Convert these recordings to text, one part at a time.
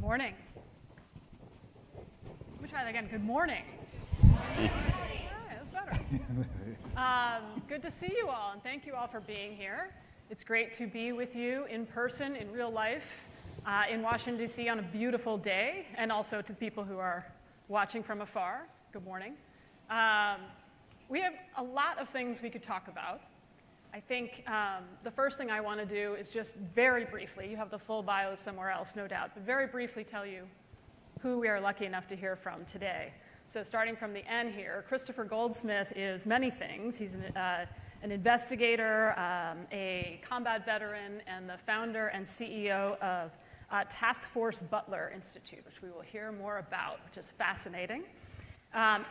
morning. Let me try that again. Good morning. All right, that's better. Good to see you all, and thank you all for being here. It's great to be with you in person, in real life, in Washington, D.C. on a beautiful day, and also to the people who are watching from afar. Good morning. We have a lot of things we could talk about. I think the first thing I want to do is just very briefly, you have the full bios somewhere else, no doubt, but very briefly tell you who we are lucky enough to hear from today. So starting from the end here, Christopher Goldsmith is many things. He's an investigator, a combat veteran, and the founder and CEO of Task Force Butler Institute, which we will hear more about, which is fascinating.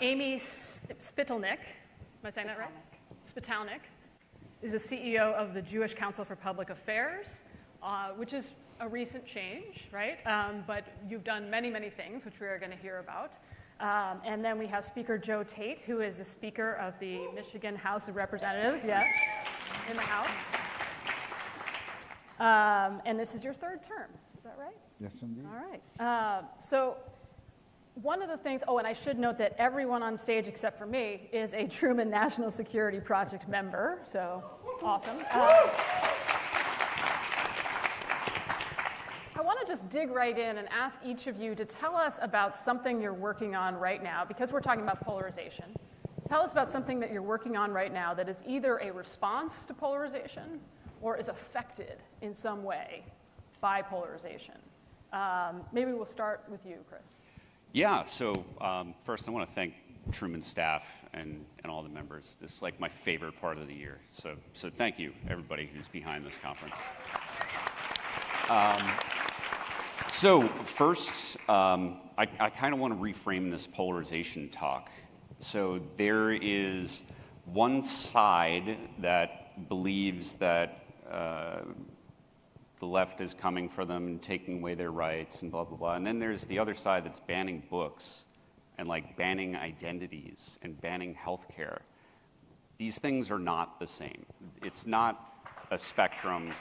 Amy Spitalnik, am I saying that right? Spitalnik is the CEO of the Jewish Council for Public Affairs, which is a recent change, right? But you've done many, many things, which we are going to hear about. And then we have Speaker Joe Tate, who is the Speaker of the Michigan House of Representatives, yes, in the House. And this is your third term, is that right? Yes, indeed. All right. So one of the things, and I should note that everyone on stage except for me is a Truman National Security Project member, so awesome. I want to just dig right in and ask each of you to tell us about something you're working on right now, because we're talking about polarization. Tell us about something that you're working on right now that is either a response to polarization or is affected in some way by polarization. Maybe we'll start with you, Chris. Yeah, so first I want to thank Truman's staff and all the members. This is like my favorite part of the year. So thank you, everybody who's behind this conference. So first, I kind of want to reframe this polarization talk. So there is one side that believes that the left is coming for them and taking away their rights and blah, blah, blah. And then there's the other side that's banning books and like banning identities and banning healthcare. These things are not the same. It's not a spectrum.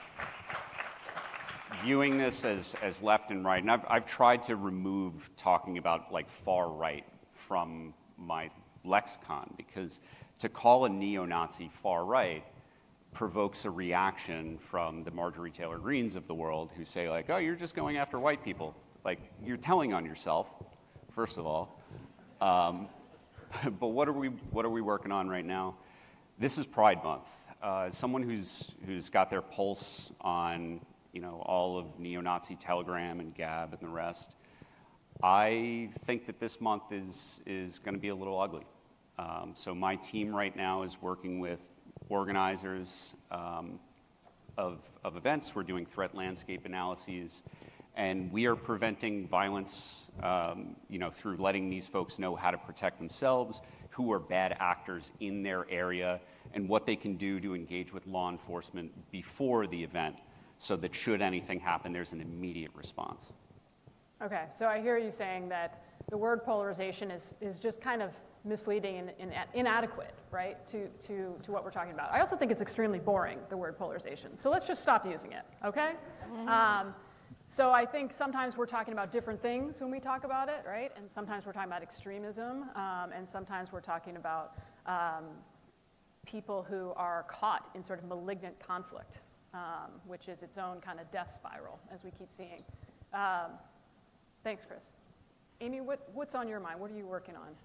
Viewing this as left and right, and I've tried to remove talking about like far right from my lexicon, because to call a neo-Nazi far right provokes a reaction from the Marjorie Taylor Greenes of the world who say like, oh, you're just going after white people. Like, you're telling on yourself, first of all. But what are we working on right now? This is Pride Month. As someone who's got their pulse on all of neo-Nazi Telegram and Gab and the rest, I think that this month is going to be a little ugly. So my team right now is working with organizers of events. We're doing threat landscape analyses, and we are preventing violence through letting these folks know how to protect themselves, who are bad actors in their area, and what they can do to engage with law enforcement before the event, so that should anything happen, there's an immediate response. Okay, so I hear you saying that the word polarization is just kind of misleading and inadequate, right, to what we're talking about. I also think it's extremely boring, the word polarization. So let's just stop using it, okay? Mm-hmm. So I think sometimes we're talking about different things when we talk about it, right? And sometimes we're talking about extremism, and sometimes we're talking about people who are caught in sort of malignant conflict, which is its own kind of death spiral, as we keep seeing. Thanks, Chris. Amy, what's on your mind? What are you working on?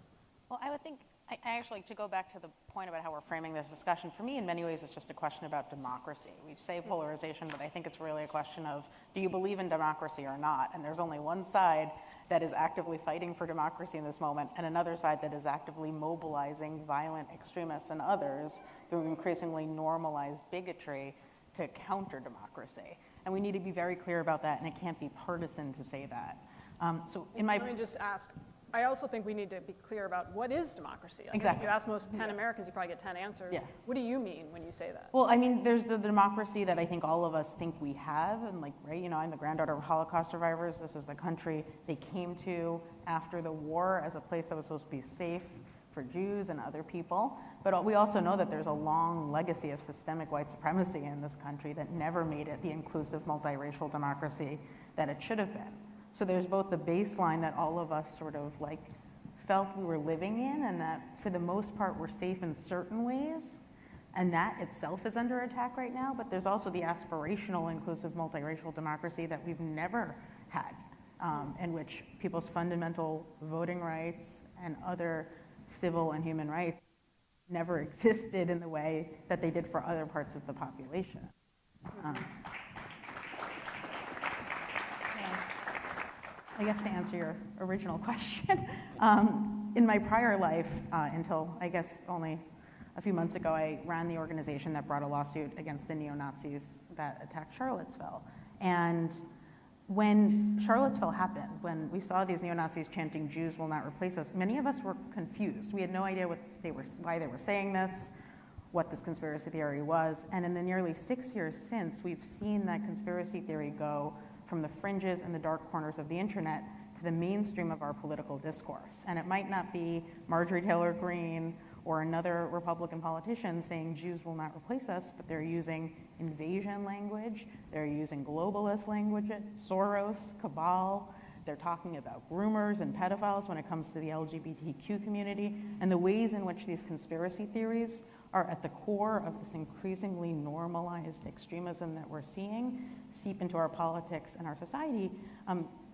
Well, I would think, I actually, to go back to the point about how we're framing this discussion, for me, in many ways, it's just a question about democracy. We say polarization, but I think it's really a question of, do you believe in democracy or not? And there's only one side that is actively fighting for democracy in this moment, and another side that is actively mobilizing violent extremists and others through increasingly normalized bigotry to counter democracy. And we need to be very clear about that, and it can't be partisan to say that. Let me just ask, I also think we need to be clear about what is democracy. Exactly. If you ask most 10 Americans, you probably get 10 answers. Yeah. What do you mean when you say that? Well, I mean, there's the democracy that I think all of us think we have, and like, right, I'm the granddaughter of Holocaust survivors. This is the country they came to after the war as a place that was supposed to be safe for Jews and other people. But we also know that there's a long legacy of systemic white supremacy in this country that never made it the inclusive multiracial democracy that it should have been. So there's both the baseline that all of us sort of like felt we were living in, and that for the most part we're safe in certain ways, and that itself is under attack right now. But there's also the aspirational, inclusive, multiracial democracy that we've never had, in which people's fundamental voting rights and other civil and human rights never existed in the way that they did for other parts of the population. I guess to answer your original question, in my prior life, until I guess only a few months ago, I ran the organization that brought a lawsuit against the neo-Nazis that attacked Charlottesville. And when Charlottesville happened, when we saw these neo-Nazis chanting, "Jews will not replace us," many of us were confused. We had no idea why they were saying this, what this conspiracy theory was. And in the nearly 6 years since, we've seen that conspiracy theory go from the fringes and the dark corners of the internet to the mainstream of our political discourse. And it might not be Marjorie Taylor Greene or another Republican politician saying Jews will not replace us, but they're using invasion language, they're using globalist language, Soros, cabal, they're talking about groomers and pedophiles when it comes to the LGBTQ community, and the ways in which these conspiracy theories are at the core of this increasingly normalized extremism that we're seeing seep into our politics and our society,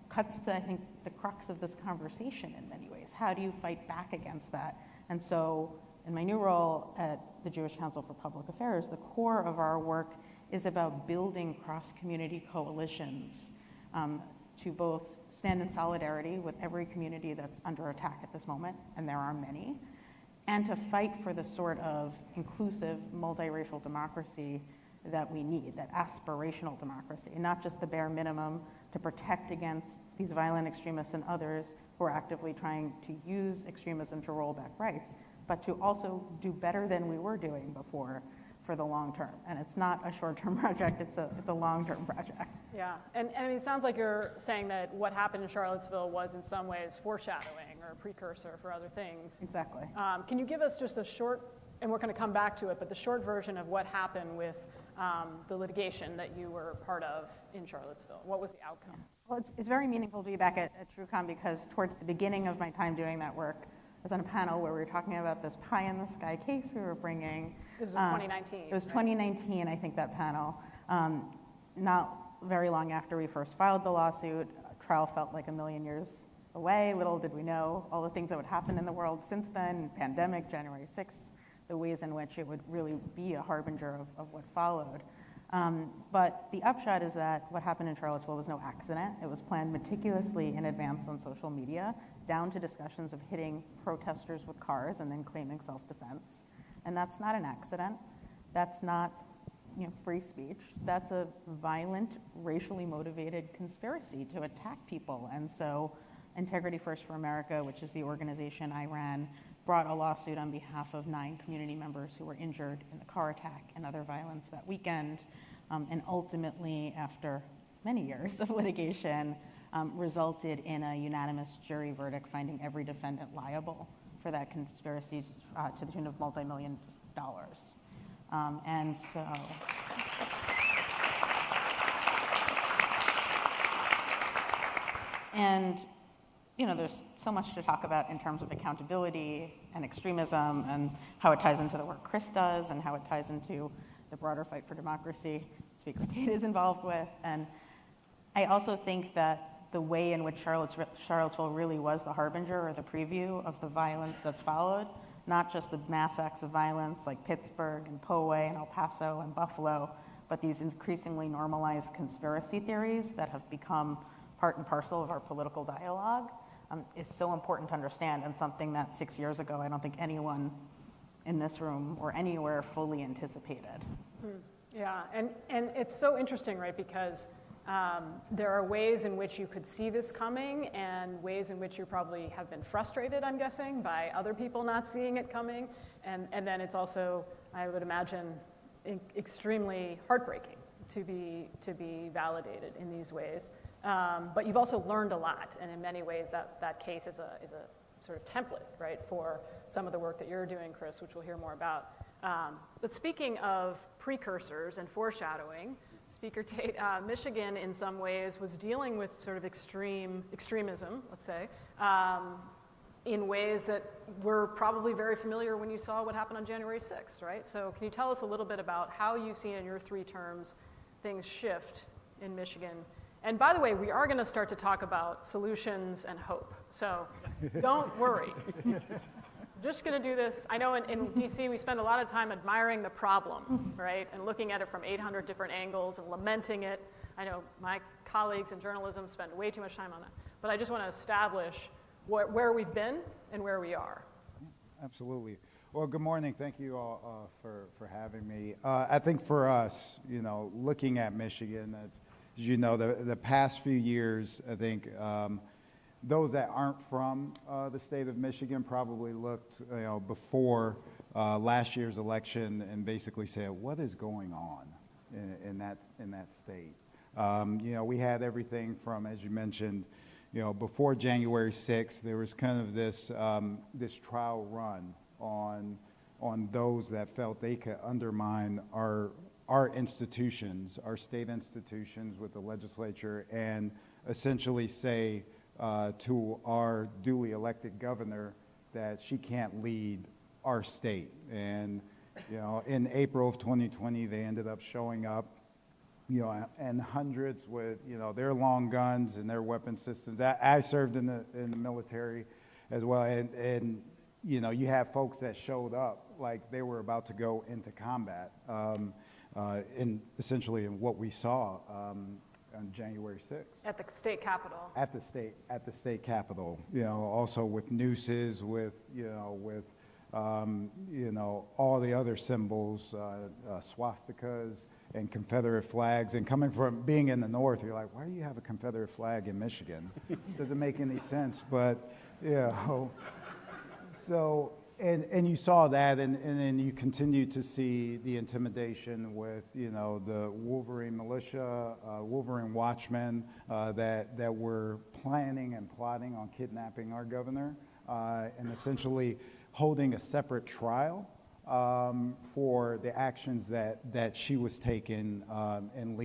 cuts to, I think, the crux of this conversation in many ways. How do you fight back against that? And so in my new role at the Jewish Council for Public Affairs, the core of our work is about building cross-community coalitions to both stand in solidarity with every community that's under attack at this moment, and there are many, and to fight for the sort of inclusive, multiracial democracy that we need, that aspirational democracy, and not just the bare minimum to protect against these violent extremists and others who are actively trying to use extremism to roll back rights, but to also do better than we were doing before for the long term. And it's not a short-term project, it's a long-term project. Yeah, and it sounds like you're saying that what happened in Charlottesville was in some ways foreshadowing or a precursor for other things. Exactly. Can you give us just a short, and we're going to come back to it, but the short version of what happened with the litigation that you were part of in Charlottesville? What was the outcome? Yeah. Well, it's very meaningful to be back at TrueCon because towards the beginning of my time doing that work, I was on a panel where we were talking about this pie-in-the-sky case we were bringing. This was 2019. It was 2019, I think, that panel. Not very long after we first filed the lawsuit, trial felt like a million years away. Little did we know all the things that would happen in the world since then, pandemic, January 6th, the ways in which it would really be a harbinger of what followed. But the upshot is that what happened in Charlottesville was no accident. It was planned meticulously in advance on social media, down to discussions of hitting protesters with cars and then claiming self-defense. And that's not an accident. That's not free speech. That's a violent, racially motivated conspiracy to attack people. And so Integrity First for America, which is the organization I ran, brought a lawsuit on behalf of 9 community members who were injured in the car attack and other violence that weekend, and ultimately, after many years of litigation, resulted in a unanimous jury verdict finding every defendant liable for that conspiracy to the tune of multi-million dollars. And so, and there's so much to talk about in terms of accountability and extremism and how it ties into the work Chris does and how it ties into the broader fight for democracy Speaker Tate is involved with. And I also think that the way in which Charlottesville really was the harbinger or the preview of the violence that's followed, not just the mass acts of violence like Pittsburgh and Poway and El Paso and Buffalo, but these increasingly normalized conspiracy theories that have become part and parcel of our political dialogue, is so important to understand, and something that 6 years ago I don't think anyone in this room or anywhere fully anticipated. Yeah, and it's so interesting, right, because there are ways in which you could see this coming and ways in which you probably have been frustrated, I'm guessing, by other people not seeing it coming, and then it's also, I would imagine, extremely heartbreaking to be validated in these ways. But you've also learned a lot, and in many ways that case is a sort of template, right, for some of the work that you're doing, Chris, which we'll hear more about. But speaking of precursors and foreshadowing, Speaker Tate, Michigan in some ways was dealing with sort of extremism, let's say, in ways that were probably very familiar when you saw what happened on January 6th, right? So can you tell us a little bit about how you've seen in your 3 terms things shift in Michigan? And by the way, we are going to start to talk about solutions and hope. So don't worry. Just going to do this. I know in DC we spend a lot of time admiring the problem, right? And looking at it from 800 different angles and lamenting it. I know my colleagues in journalism spend way too much time on that. But I just want to establish where we've been and where we are. Absolutely. Well, good morning. Thank you all for having me. I think for us, looking at Michigan, as you know, the past few years, I think those that aren't from the state of Michigan probably looked, before last year's election and basically said, what is going on in that state? We had everything from, as you mentioned, before January 6th, there was kind of this trial run on those that felt they could undermine our institutions, our state institutions with the legislature, and essentially say to our duly elected governor that she can't lead our state. And, in April of 2020, they ended up showing up, and hundreds with, their long guns and their weapon systems. I served in the military as well, and you have folks that showed up like they were about to go into combat, essentially in what we saw on January 6th. At the state capitol. At the state capitol. Also with nooses, with all the other symbols, swastikas and Confederate flags. And coming from being in the North, you're like, why do you have a Confederate flag in Michigan? Doesn't make any sense. But so. And you saw that, and then you continue to see the intimidation with, the Wolverine militia, Wolverine watchmen that were planning and plotting on kidnapping our governor, and essentially holding a separate trial for the actions that she was taking in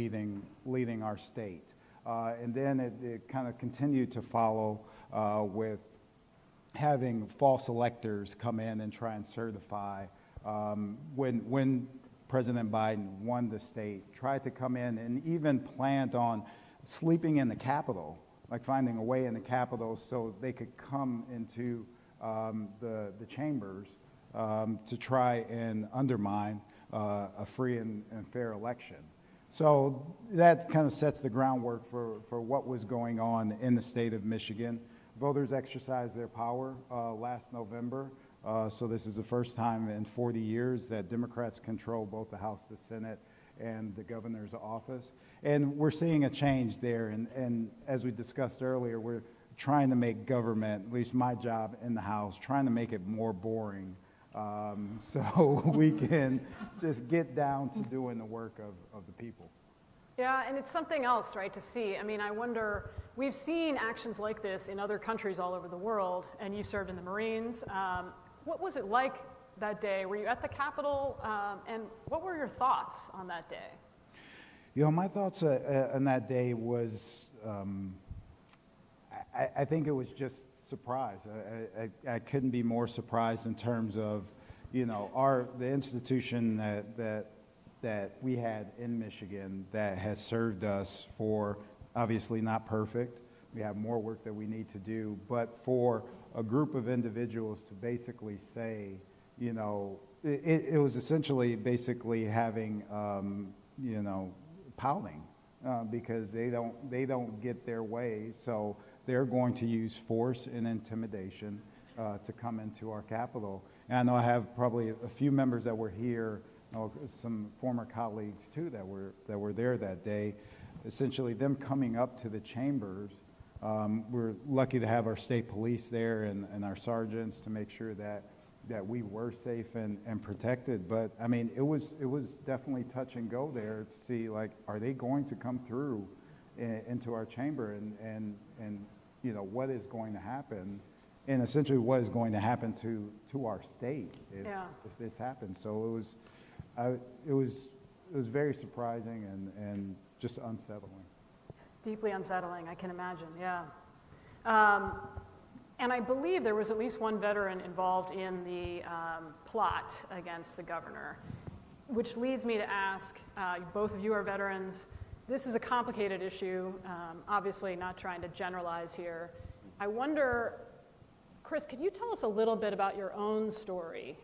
leading our state. And then it kind of continued to follow with having false electors come in and try and certify. When President Biden won the state, tried to come in and even planned on sleeping in the Capitol, like finding a way in the Capitol so they could come into the chambers to try and undermine a free and fair election. So that kind of sets the groundwork for what was going on in the state of Michigan. Voters exercised their power last November, so this is the first time in 40 years that Democrats control both the House, the Senate, and the governor's office. And we're seeing a change there, and as we discussed earlier, we're trying to make government, at least my job in the House, trying to make it more boring so we can just get down to doing the work of the people. Yeah, and it's something else, right, to see. I mean, I wonder, we've seen actions like this in other countries all over the world, and you served in the Marines. What was it like that day? Were you at the Capitol, and what were your thoughts on that day? My thoughts on that day was, I think it was just surprise. I couldn't be more surprised in terms of, the institution that we had in Michigan that has served us for, obviously not perfect. We have more work that we need to do, but for a group of individuals to basically say, it was essentially basically having, pouting because they don't get their way, so they're going to use force and intimidation to come into our Capitol. And I know I have probably a few members that were here, some former colleagues too that were there that day. Essentially, them coming up to the chambers. We're lucky to have our state police there and our sergeants to make sure that we were safe and protected. But I mean, it was definitely touch and go there to see, like, are they going to come through into our chamber and what is going to happen, and essentially what is going to happen to our state if this happens. So it was very surprising and just unsettling. Deeply unsettling, I can imagine, yeah. And I believe there was at least one veteran involved in the plot against the governor, which leads me to ask, both of you are veterans. This is a complicated issue, obviously not trying to generalize here. I wonder, Chris, could you tell us a little bit about your own story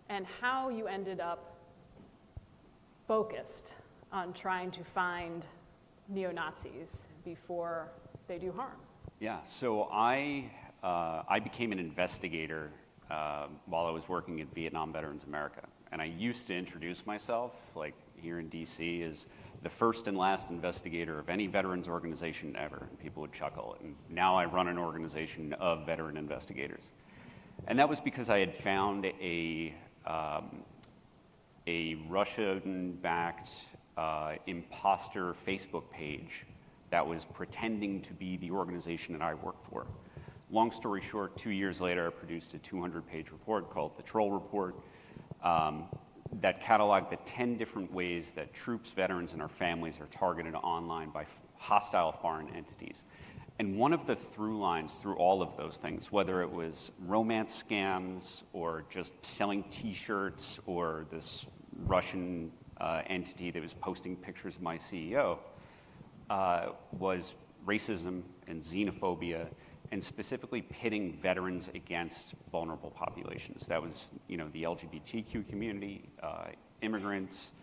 and how you ended up focused on trying to find neo-Nazis before they do harm? Yeah, so I became an investigator while I was working at Vietnam Veterans America. And I used to introduce myself, like here in DC, as the first and last investigator of any veterans organization ever. And people would chuckle. And now I run an organization of veteran investigators. And that was because I had found a Russian-backed imposter Facebook page that was pretending to be the organization that I worked for. Long story short, 2 years later, I produced a 200-page report called the Troll Report that cataloged the 10 different ways that troops, veterans, and our families are targeted online by hostile foreign entities. And one of the through lines through all of those things, whether it was romance scams or just selling T-shirts or this Russian entity that was posting pictures of my CEO, was racism and xenophobia, and specifically pitting veterans against vulnerable populations. That was, the LGBTQ community, immigrants,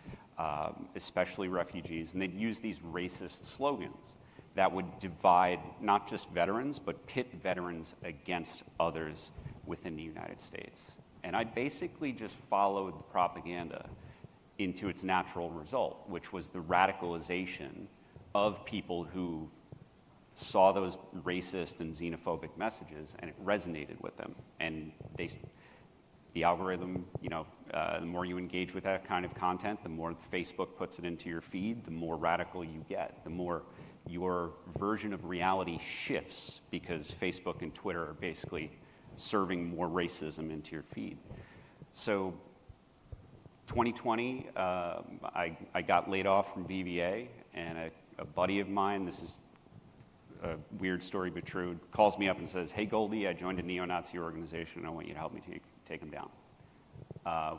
especially refugees, and they'd use these racist slogans that would divide not just veterans, but pit veterans against others within the United States. And I basically just followed the propaganda into its natural result, which was the radicalization of people who saw those racist and xenophobic messages, and it resonated with them. And the algorithm, the more you engage with that kind of content, the more Facebook puts it into your feed, the more radical you get, the more your version of reality shifts, because Facebook and Twitter are basically serving more racism into your feed. So 2020, I got laid off from VBA, and a buddy of mine, this is a weird story but true, calls me up and says, "Hey Goldie, I joined a neo-Nazi organization and I want you to help me take them down."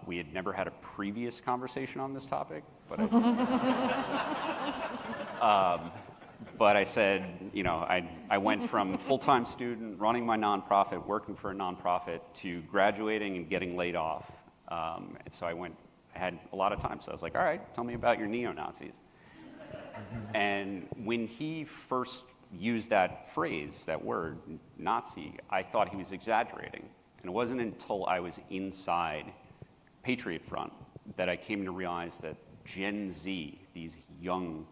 We had never had a previous conversation on this topic, but I said, I went from full-time student, running my nonprofit, working for a nonprofit, to graduating and getting laid off. So I had a lot of time, so I was like, all right, tell me about your neo-Nazis. And when he first used that phrase, that word, Nazi, I thought he was exaggerating. And it wasn't until I was inside Patriot Front that I came to realize that Gen Z, these young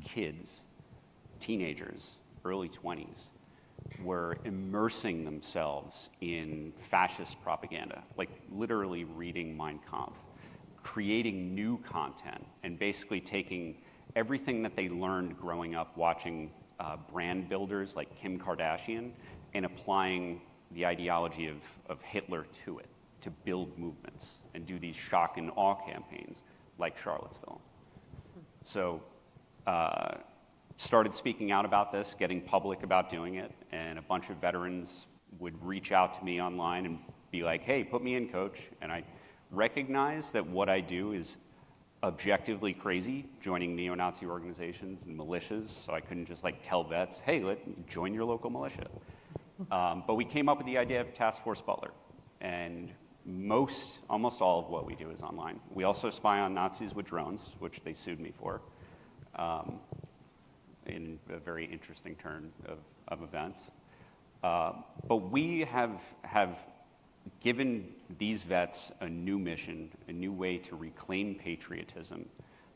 kids, teenagers, early 20s, were immersing themselves in fascist propaganda, like literally reading Mein Kampf, creating new content, and basically taking everything that they learned growing up watching brand builders like Kim Kardashian and applying the ideology of Hitler to it, to build movements and do these shock and awe campaigns like Charlottesville. So started speaking out about this, getting public about doing it, and a bunch of veterans would reach out to me online and be like, "Hey, put me in, coach." And I recognize that what I do is objectively crazy, joining neo-Nazi organizations and militias, so I couldn't just tell vets, "Hey, join your local militia." But we came up with the idea of Task Force Butler, and almost all of what we do is online. We also spy on Nazis with drones, which they sued me for, in a very interesting turn of events. But we have given these vets a new mission, a new way to reclaim patriotism,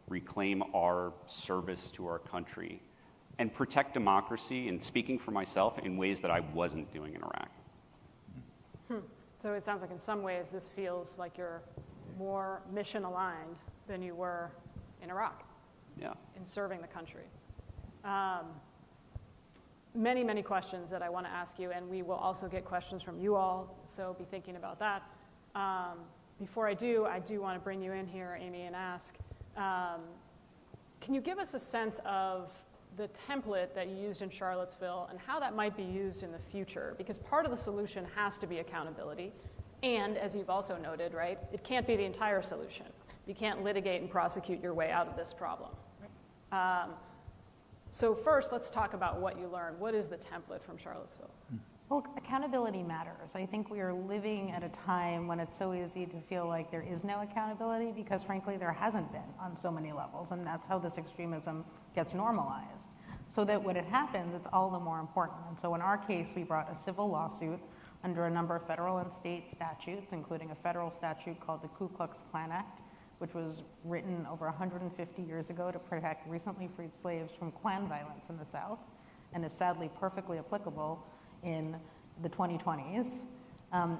reclaim our service to our country, and protect democracy, and speaking for myself, in ways that I wasn't doing in Iraq. So it sounds like in some ways this feels like you're more mission aligned than you were in Iraq. Yeah. In serving the country. Many, many questions that I want to ask you, and we will also get questions from you all, so be thinking about that. Before I do want to bring you in here, Amy, and ask, Can you give us a sense of the template that you used in Charlottesville and how that might be used in the future? Because part of the solution has to be accountability. And as you've also noted, right, it can't be the entire solution. You can't litigate and prosecute your way out of this problem. So first, let's talk about what you learned. What is the template from Charlottesville? Well, accountability matters. I think we are living at a time when it's so easy to feel like there is no accountability because, frankly, there hasn't been on so many levels, and that's how this extremism gets normalized. So that when it happens, it's all the more important. And so in our case, we brought a civil lawsuit under a number of federal and state statutes, including a federal statute called the Ku Klux Klan Act, which was written over 150 years ago to protect recently freed slaves from Klan violence in the South, and is sadly perfectly applicable in the 2020s,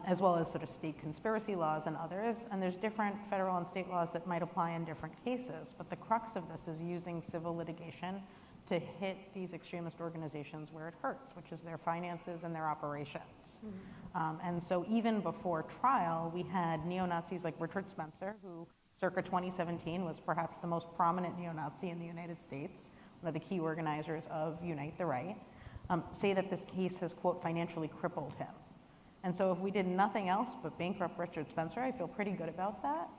as well as sort of state conspiracy laws and others. And there's different federal and state laws that might apply in different cases. But the crux of this is using civil litigation to hit these extremist organizations where it hurts, which is their finances and their operations. And so even before trial, we had neo-Nazis like Richard Spencer, who circa 2017 was perhaps the most prominent neo-Nazi in the United States, one of the key organizers of Unite the Right, say that this case has, quote, financially crippled him. And so if we did nothing else but bankrupt Richard Spencer, I feel pretty good about that.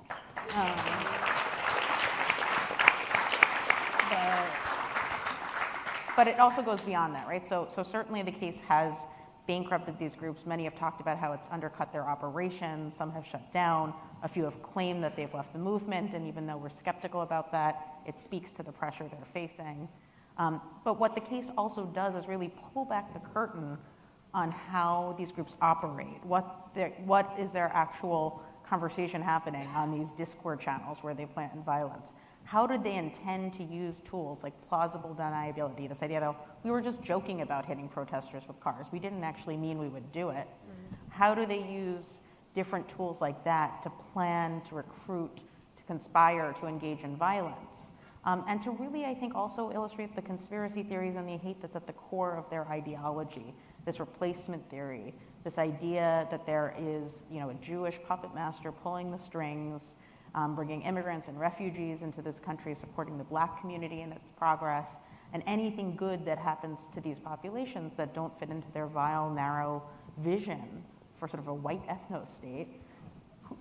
But it also goes beyond that, right? So certainly the case has bankrupted these groups. Many have talked about how it's undercut their operations. Some have shut down. A few have claimed that they've left the movement. And even though we're skeptical about that, it speaks to the pressure they're facing. But what the case also does is really pull back the curtain on how these groups operate. What is their actual conversation happening on these Discord channels where they plant violence? How did they intend to use tools like plausible deniability, this idea that we were just joking about hitting protesters with cars. We didn't actually mean we would do it. How do they use different tools like that to plan, to recruit, to conspire, to engage in violence? And to really, I think, also illustrate the conspiracy theories and the hate that's at the core of their ideology, this replacement theory, this idea that there is, a Jewish puppet master pulling the strings, bringing immigrants and refugees into this country, supporting the Black community in its progress, and anything good that happens to these populations that don't fit into their vile, narrow vision for sort of a white ethno-state,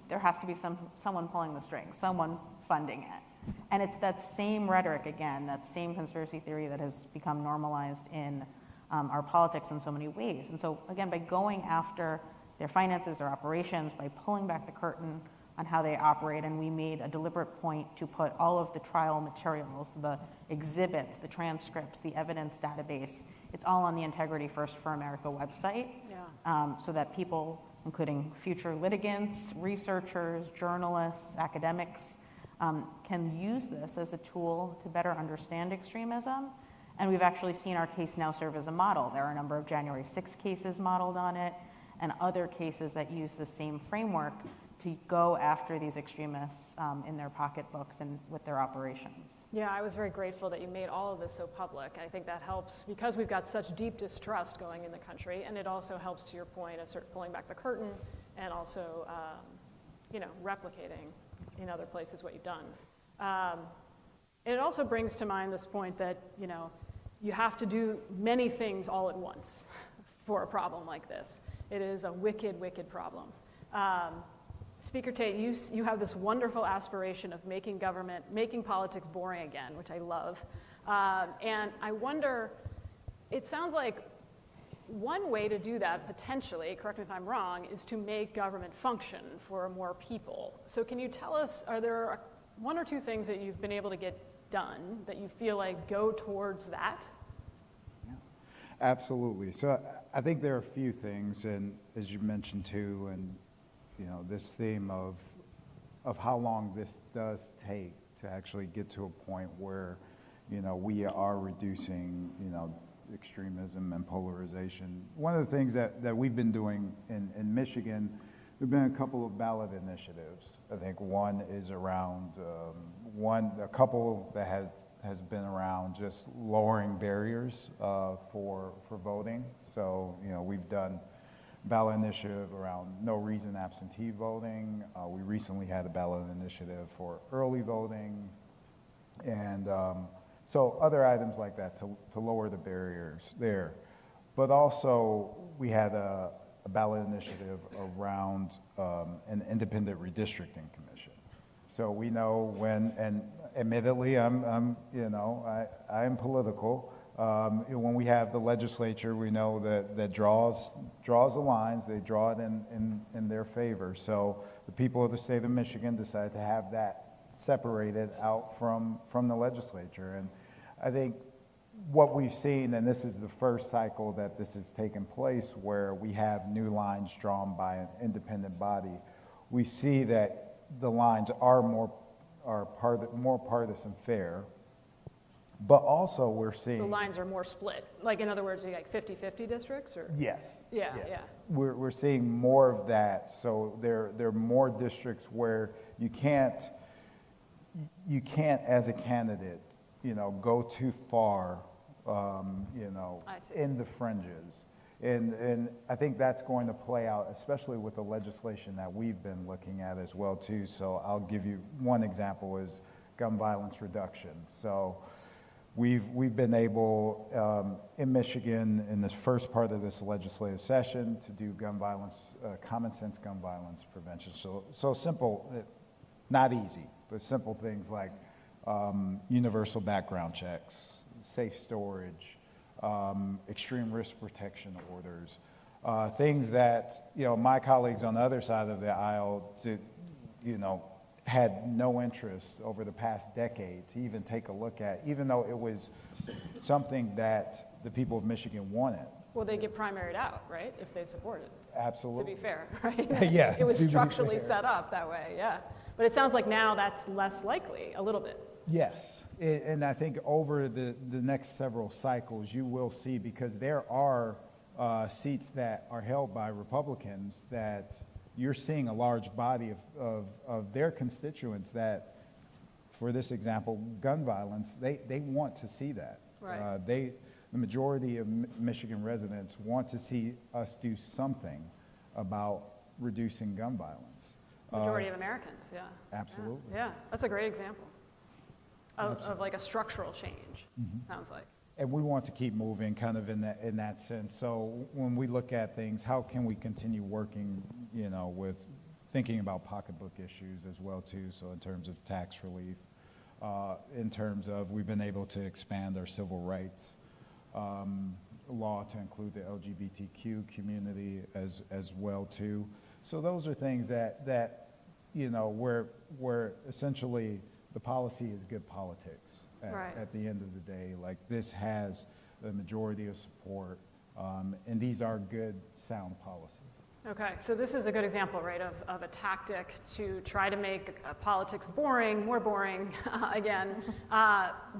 there has to be someone pulling the strings, someone funding it. And it's that same rhetoric, again, that same conspiracy theory that has become normalized in our politics in so many ways. And so, again, by going after their finances, their operations, by pulling back the curtain on how they operate, and we made a deliberate point to put all of the trial materials, the exhibits, the transcripts, the evidence database, it's all on the Integrity First for America website, so that people, including future litigants, researchers, journalists, academics, can use this as a tool to better understand extremism. And we've actually seen our case now serve as a model. There are a number of January 6 cases modeled on it, and other cases that use the same framework to go after these extremists in their pocketbooks and with their operations. Yeah, I was very grateful that you made all of this so public. I think that helps because we've got such deep distrust going in the country, and it also helps, to your point, of sort of pulling back the curtain and also, replicating in other places what you've done. It also brings to mind this point that, you have to do many things all at once for a problem like this. It is a wicked, wicked problem. Speaker Tate, you have this wonderful aspiration of making politics boring again, which I love. And I wonder, it sounds like one way to do that, potentially, correct me if I'm wrong, is to make government function for more people. So can you tell us, are there one or two things that you've been able to get done that you feel like go towards that? Yeah, absolutely. So I think there are a few things, and as you mentioned too, and this theme of how long this does take to actually get to a point where, we are reducing, extremism and polarization. One of the things that we've been doing in Michigan, there've been a couple of ballot initiatives. I think one is around, a couple that has been around just lowering barriers for voting. So, we've done ballot initiative around no reason absentee voting. We recently had a ballot initiative for early voting. And so other items like that to lower the barriers there. But also, we had a ballot initiative around an independent redistricting commission. So we know when, and admittedly, I'm political. When we have the legislature, we know that draws the lines. They draw it in their favor. So the people of the state of Michigan decided to have that separated out from the legislature. And I think what we've seen, and this is the first cycle that this has taken place, where we have new lines drawn by an independent body, we see that the lines are more partisan fair, but also we're seeing The lines are more split. Like, in other words, like 50-50 districts, or? yes. Yeah. We're seeing more of that. So there are more districts where you can't as a candidate, go too far, I see. in the fringes. And I think that's going to play out, especially with the legislation that we've been looking at as well too. So I'll give you one example is gun violence reduction. So we've been able in Michigan in this first part of this legislative session to do gun violence, common sense gun violence prevention. So simple, not easy, but simple things like universal background checks, safe storage, extreme risk protection orders, things that my colleagues on the other side of the aisle had no interest over the past decade to even take a look at, even though it was something that the people of Michigan wanted. Well, they get primaried out, right, if they support it. Absolutely. To be fair, right? Yeah. It was structurally set up that way, yeah. But it sounds like now that's less likely, a little bit. Yes. And I think over the next several cycles, you will see, because there are seats that are held by Republicans that you're seeing a large body of their constituents that, for this example, gun violence, they want to see that. Right. The majority of Michigan residents want to see us do something about reducing gun violence. Majority of Americans, yeah. Absolutely. Yeah, that's a great example of like a structural change, sounds like. And we want to keep moving kind of in that sense. So when we look at things, how can we continue working, with thinking about pocketbook issues as well too? So in terms of tax relief, in terms of we've been able to expand our civil rights law to include the LGBTQ community as well too. So those are things that where essentially the policy is good politics at the end of the day. Like, this has the majority of support, and these are good, sound policies. Okay, so this is a good example, right, of a tactic to try to make politics boring, more boring, again,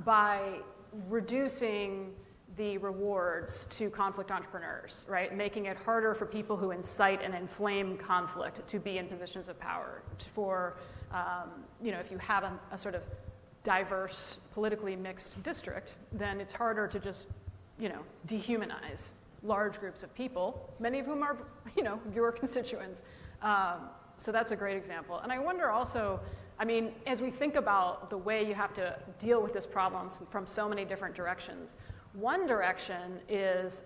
by reducing the rewards to conflict entrepreneurs, right? Making it harder for people who incite and inflame conflict to be in positions of power. For, if you have a sort of diverse, politically mixed district, then it's harder to just, dehumanize large groups of people, many of whom are, your constituents. So that's a great example. And I wonder also, as we think about the way you have to deal with this problem from so many different directions, one direction is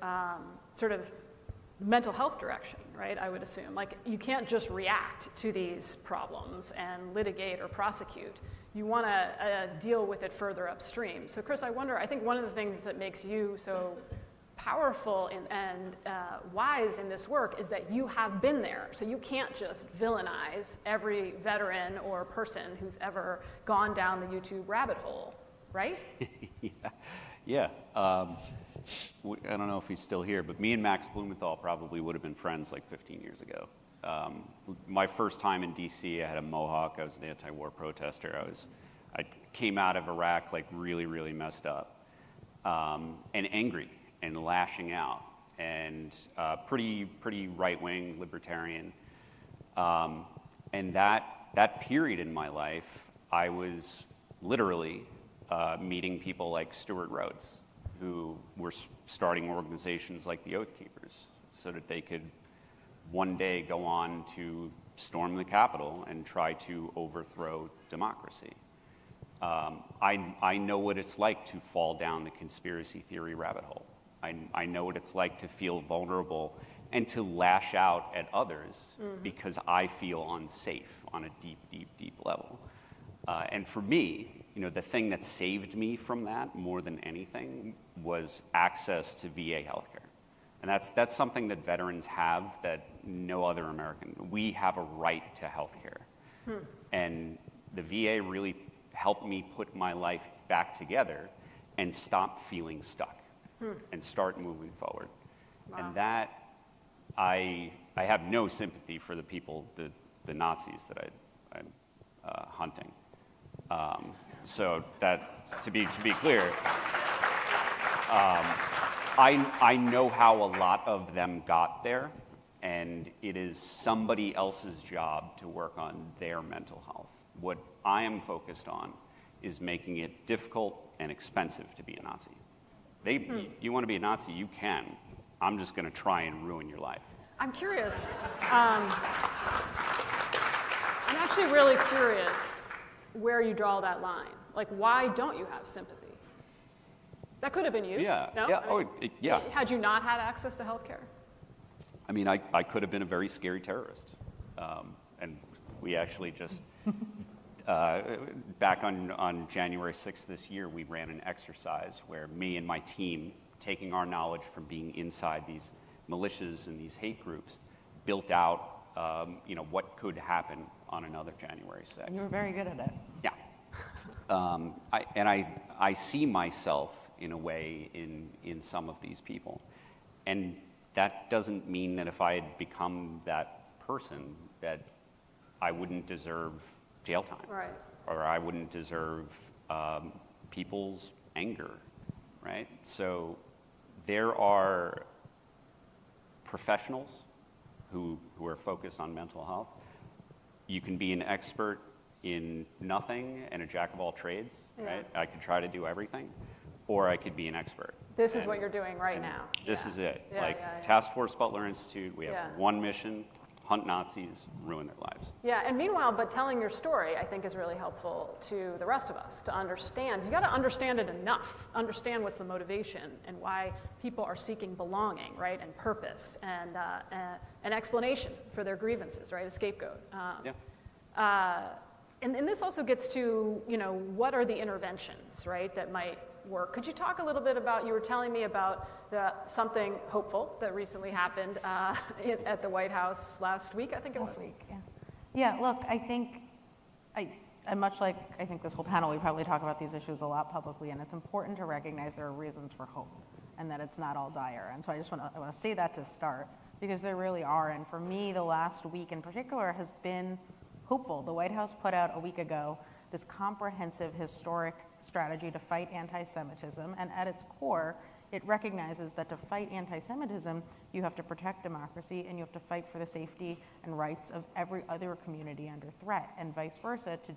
sort of mental health direction, right, I would assume. Like, you can't just react to these problems and litigate or prosecute. You want to deal with it further upstream. So Chris, I think one of the things that makes you so powerful and wise in this work is that you have been there. So you can't just villainize every veteran or person who's ever gone down the YouTube rabbit hole, right? Yeah. I don't know if he's still here, but me and Max Blumenthal probably would have been friends like 15 years ago. My first time in DC, I had a mohawk. I was an anti-war protester. I came out of Iraq like really, really messed up, and angry and lashing out, and pretty right-wing libertarian. And that period in my life, I was literally meeting people like Stuart Rhodes, who were starting organizations like the Oath Keepers, so that they could one day go on to storm the Capitol and try to overthrow democracy. I know what it's like to fall down the conspiracy theory rabbit hole. I know what it's like to feel vulnerable and to lash out at others because I feel unsafe on a deep, deep, deep level. And for me, the thing that saved me from that more than anything was access to VA healthcare. And that's something that veterans have that no other American. We have a right to healthcare. And the VA really helped me put my life back together and stop feeling stuck and start moving forward. Wow. And that, I have no sympathy for the people, the Nazis that I'm hunting. So that, to be clear, I know how a lot of them got there, and it is somebody else's job to work on their mental health. What I am focused on is making it difficult and expensive to be a Nazi. You want to be a Nazi, you can. I'm just going to try and ruin your life. I'm curious. I'm actually really curious where you draw that line. Like, why don't you have sympathy? That could have been you. Yeah. No? Yeah. Yeah. Had you not had access to healthcare? I mean, I could have been a very scary terrorist. And we actually just, back on January 6th this year, we ran an exercise where me and my team, taking our knowledge from being inside these militias and these hate groups, built out, what could happen on another January 6th. You were very good at it. Yeah. I see myself in a way in some of these people. And that doesn't mean that if I had become that person that I wouldn't deserve jail time. Right. Or I wouldn't deserve people's anger, right? So there are professionals who are focused on mental health. You can be an expert in nothing and a jack of all trades, right? I could try to do everything, or I could be an expert. This is what you're doing right now. This is it. Yeah. Task Force Butler Institute, we have one mission: hunt Nazis, ruin their lives. Yeah, and meanwhile, but telling your story, I think, is really helpful to the rest of us to understand. You got to understand it enough, understand what's the motivation and why people are seeking belonging, right, and purpose, and an explanation for their grievances, right, a scapegoat. And this also gets to, what are the interventions, right, that might work. Could you talk a little bit about, you were telling me about something hopeful that recently happened at the White House last week, I think it was? Last week, yeah. Yeah, look, I think, much like I think this whole panel, we probably talk about these issues a lot publicly, and it's important to recognize there are reasons for hope and that it's not all dire. And so I want to say that to start, because there really are. And for me, the last week in particular has been hopeful. The White House put out a week ago this comprehensive historic strategy to fight anti-Semitism, and at its core, it recognizes that to fight anti-Semitism, you have to protect democracy and you have to fight for the safety and rights of every other community under threat, and vice versa. To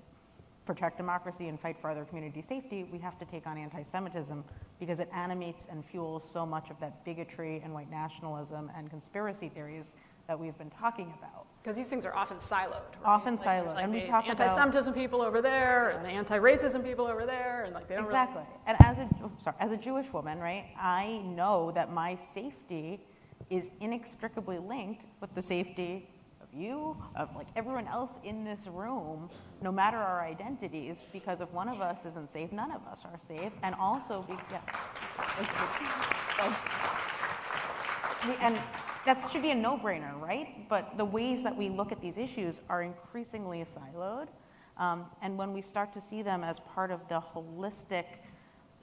protect democracy and fight for other community safety, we have to take on anti-Semitism because it animates and fuels so much of that bigotry and white nationalism and conspiracy theories that we've been talking about. Because these things are often siloed. Right? Often siloed. Like and we the talk about anti-Semitism people over there, and the anti-racism people over there, and they don't exactly. really... And as a Jewish woman, right, I know that my safety is inextricably linked with the safety of you, of everyone else in this room, no matter our identities, because if one of us isn't safe, none of us are safe. And also, and that should be a no-brainer, right? But the ways that we look at these issues are increasingly siloed. And when we start to see them as part of the holistic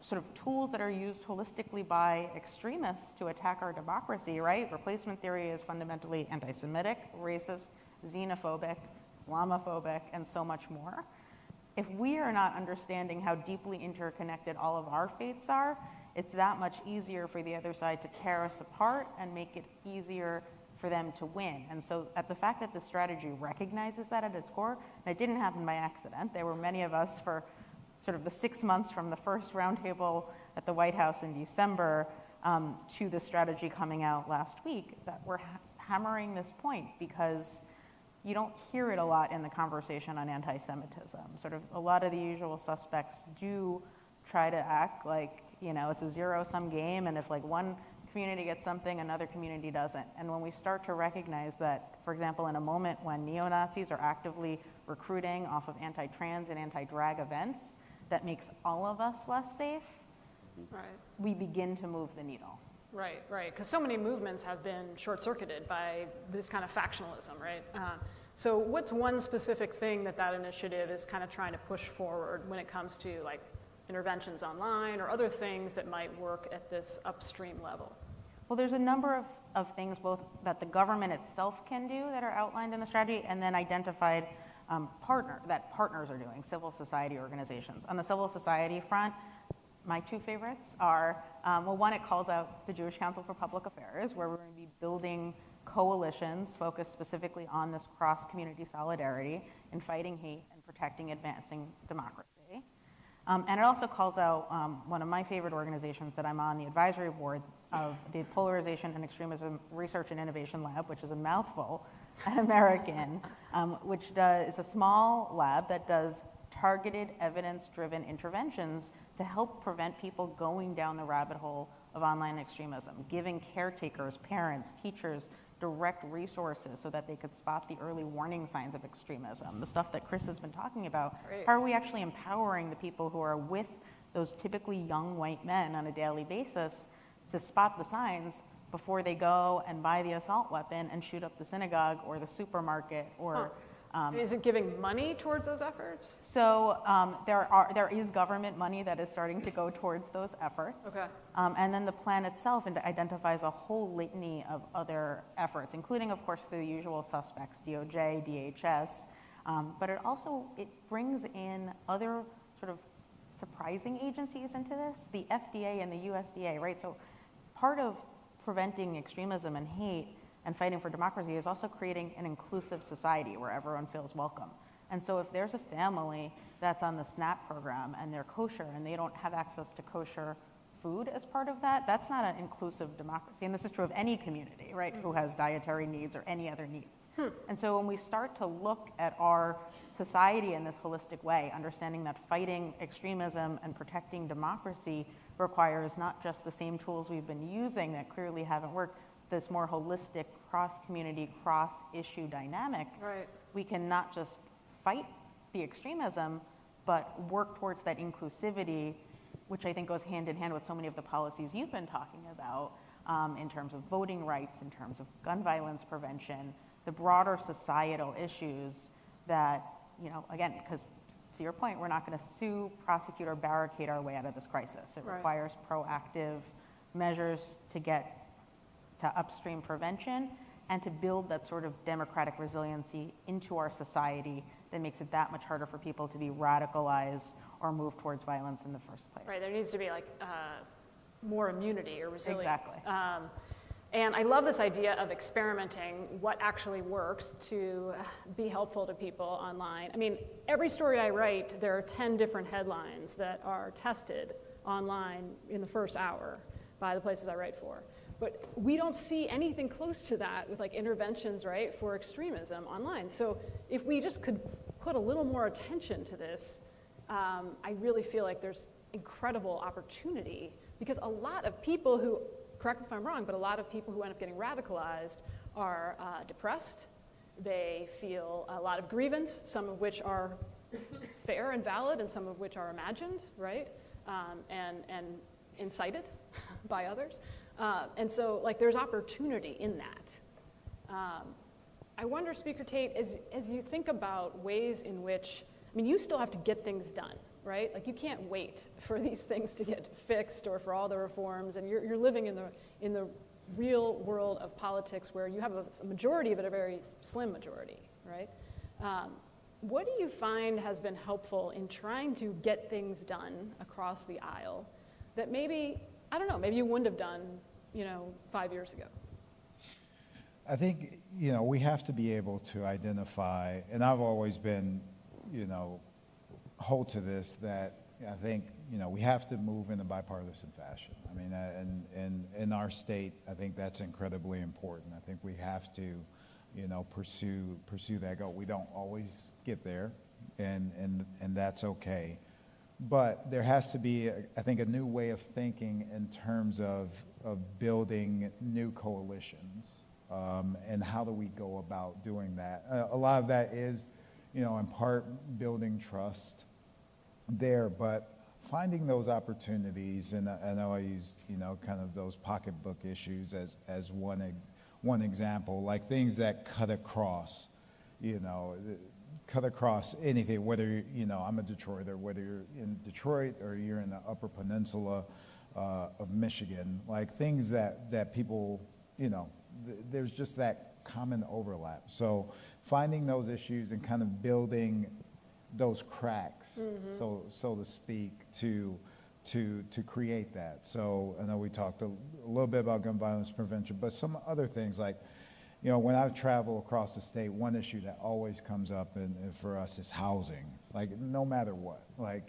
sort of tools that are used holistically by extremists to attack our democracy, right? Replacement theory is fundamentally anti-Semitic, racist, xenophobic, Islamophobic, and so much more. If we are not understanding how deeply interconnected all of our fates are, it's that much easier for the other side to tear us apart and make it easier for them to win. And so the fact that the strategy recognizes that at its core, and it didn't happen by accident. There were many of us for sort of the 6 months from the first roundtable at the White House in December to the strategy coming out last week that we're hammering this point, because you don't hear it a lot in the conversation on anti-Semitism. Sort of a lot of the usual suspects do try to act like, you know, it's a zero-sum game, and if like one community gets something, another community doesn't. And when we start to recognize that, for example, in a moment when neo-Nazis are actively recruiting off of anti-trans and anti-drag events, that makes all of us less safe, Right. we begin to move the needle. Right, right, because so many movements have been short-circuited by this kind of factionalism, right? So what's one specific thing that initiative is kind of trying to push forward when it comes to like interventions online or other things that might work at this upstream level? Well, there's a number of things both that the government itself can do that are outlined in the strategy, and then identified partners are doing, civil society organizations. On the civil society front, my two favorites are, well, one, it calls out the Jewish Council for Public Affairs, where we're going to be building coalitions focused specifically on this cross-community solidarity in fighting hate and protecting, advancing democracy. And it also calls out one of my favorite organizations that I'm on the advisory board of, the Polarization and Extremism Research and Innovation Lab, which is a mouthful, an American, which is a small lab that does targeted evidence-driven interventions to help prevent people going down the rabbit hole of online extremism, giving caretakers, parents, teachers direct resources so that they could spot the early warning signs of extremism, the stuff that Chris has been talking about. How are we actually empowering the people who are with those typically young white men on a daily basis to spot the signs before they go and buy the assault weapon and shoot up the synagogue or the supermarket or is it giving money towards those efforts? So there is government money that is starting to go towards those efforts. Okay. And then the plan itself identifies a whole litany of other efforts, including, of course, the usual suspects, DOJ, DHS, but it brings in other sort of surprising agencies into this, the FDA and the USDA, right? So part of preventing extremism and hate and fighting for democracy is also creating an inclusive society where everyone feels welcome. And so if there's a family that's on the SNAP program and they're kosher and they don't have access to kosher food as part of that, that's not an inclusive democracy. And this is true of any community, right, who has dietary needs or any other needs. And so when we start to look at our society in this holistic way, understanding that fighting extremism and protecting democracy requires not just the same tools we've been using that clearly haven't worked, this more holistic cross-community, cross-issue dynamic, right. We can not just fight the extremism, but work towards that inclusivity, which I think goes hand in hand with so many of the policies you've been talking about in terms of voting rights, in terms of gun violence prevention, the broader societal issues that, you know, again, because to your point, we're not going to sue, prosecute, or barricade our way out of this crisis. It requires proactive measures to get to upstream prevention and to build that sort of democratic resiliency into our society that makes it that much harder for people to be radicalized or move towards violence in the first place. Right, there needs to be like more immunity or resilience. Exactly. And I love this idea of experimenting what actually works to be helpful to people online. I mean, every story I write, there are 10 different headlines that are tested online in the first hour by the places I write for. But we don't see anything close to that with like interventions, right, for extremism online. So if we just could put a little more attention to this, I really feel like there's incredible opportunity, because a lot of people who, correct me if I'm wrong, but a lot of people who end up getting radicalized are depressed. They feel a lot of grievance, some of which are fair and valid and some of which are imagined, right, and incited by others. And so, like, there's opportunity in that. I wonder, Speaker Tate, as you think about ways in which, I mean, you still have to get things done, right? Like, you can't wait for these things to get fixed or for all the reforms, and you're living in the real world of politics where you have a majority, but a very slim majority, right? What do you find has been helpful in trying to get things done across the aisle that maybe, I don't know, maybe you wouldn't have done, 5 years ago? I think, we have to be able to identify, and I've always been, hold to this, that I think, we have to move in a bipartisan fashion. I mean, and in our state, I think that's incredibly important. I think we have to pursue that goal. We don't always get there, and that's okay. But there has to be, I think, a new way of thinking in terms of building new coalitions, and how do we go about doing that? A lot of that is, in part building trust there, but finding those opportunities, and I know I use, kind of those pocketbook issues as one example, like things that cut across, cut across anything, whether, I'm a Detroiter, whether you're in Detroit or you're in the Upper Peninsula of Michigan, like things that people, there's just that common overlap. So finding those issues and kind of building those cracks, so to speak, to create that. So I know we talked a little bit about gun violence prevention, but some other things like, when I travel across the state, one issue that always comes up and for us is housing. Like, no matter what. Like,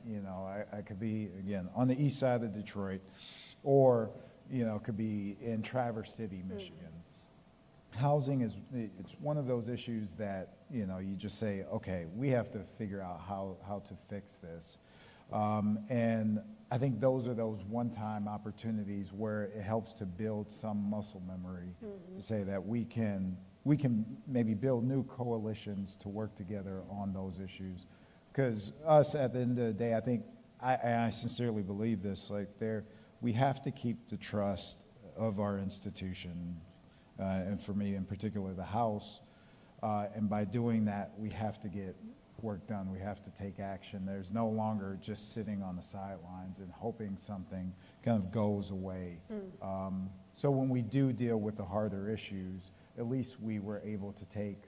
I could be, again, on the east side of Detroit, or, could be in Traverse City, Michigan. Housing it's one of those issues that, you just say, okay, we have to figure out how to fix this. And I think those are those one-time opportunities where it helps to build some muscle memory to say that we can maybe build new coalitions to work together on those issues. Because us, at the end of the day, I think, I sincerely believe this, like we have to keep the trust of our institution, and for me in particular, the House, and by doing that, we have to get work done. We have to take action. There's no longer just sitting on the sidelines and hoping something kind of goes away. So when we do deal with the harder issues, at least we were able to take,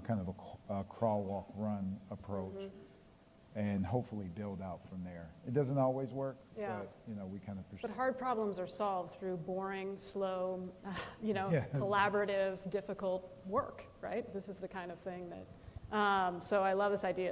kind of a crawl, walk, run approach, and hopefully build out from there. It doesn't always work, but, we kind of pursue. But hard problems are solved through boring, slow, collaborative, difficult work, right? This is the kind of thing that, so I love this idea